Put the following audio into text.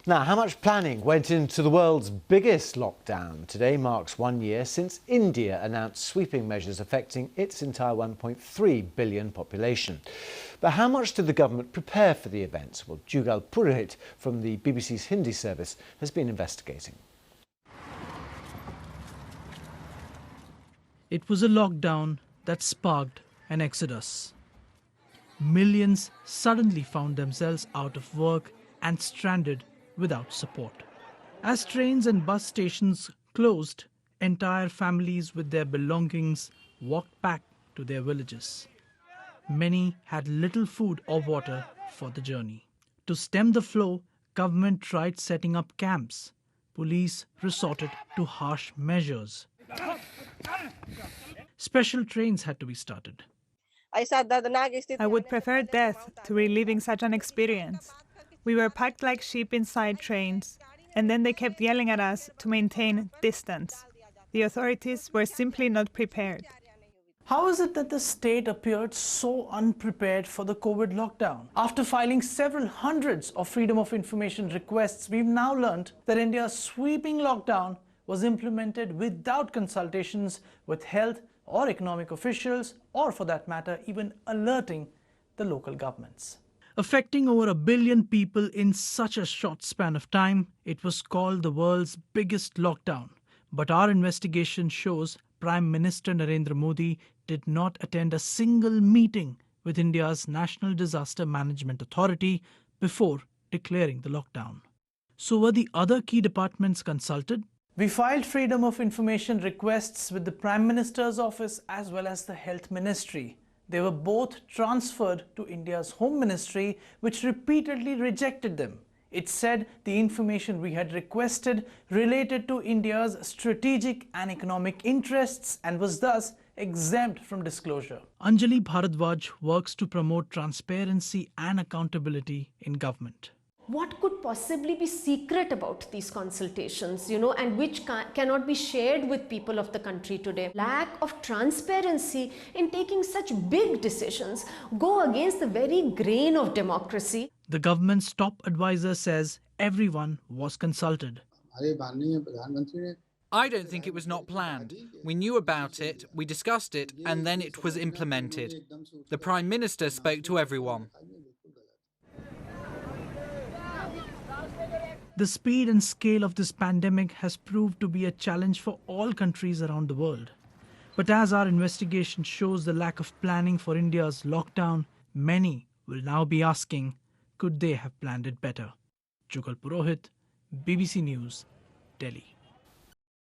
Now, how much planning went into the world's biggest lockdown? Today marks 1 year since India announced sweeping measures affecting its entire 1.3 billion population. But how much did the government prepare for the events? Well, Jugal Purohit from the BBC's Hindi service has been investigating. It was a lockdown that sparked an exodus. Millions suddenly found themselves out of work and stranded without support. As trains and bus stations closed, entire families with their belongings walked back to their villages. Many had little food or water for the journey. To stem the flow, government tried setting up camps. Police resorted to harsh measures. Special trains had to be started. I would prefer death to reliving such an experience. We were packed like sheep inside trains, and then they kept yelling at us to maintain distance. The authorities were simply not prepared. How is it that the state appeared so unprepared for the COVID lockdown? After filing several hundreds of freedom of information requests, we've now learned that India's sweeping lockdown was implemented without consultations with health or economic officials, or for that matter, even alerting the local governments. Affecting over 1 billion people in such a short span of time, it was called the world's biggest lockdown. But our investigation shows Prime Minister Narendra Modi did not attend a single meeting with India's National Disaster Management Authority before declaring the lockdown. So were the other key departments consulted? We filed freedom of information requests with the Prime Minister's office as well as the Health Ministry. They were both transferred to India's Home Ministry, which repeatedly rejected them. It said the information we had requested related to India's strategic and economic interests and was thus exempt from disclosure. Anjali Bharadwaj works to promote transparency and accountability in government. What could possibly be secret about these consultations, and which cannot be shared with people of the country today? Lack of transparency in taking such big decisions go against the very grain of democracy. The government's top advisor says everyone was consulted. I don't think it was not planned. We knew about it, we discussed it, and then it was implemented. The Prime Minister spoke to everyone. The speed and scale of this pandemic has proved to be a challenge for all countries around the world. But as our investigation shows the lack of planning for India's lockdown, many will now be asking, could they have planned it better? Jugal Purohit, BBC News, Delhi.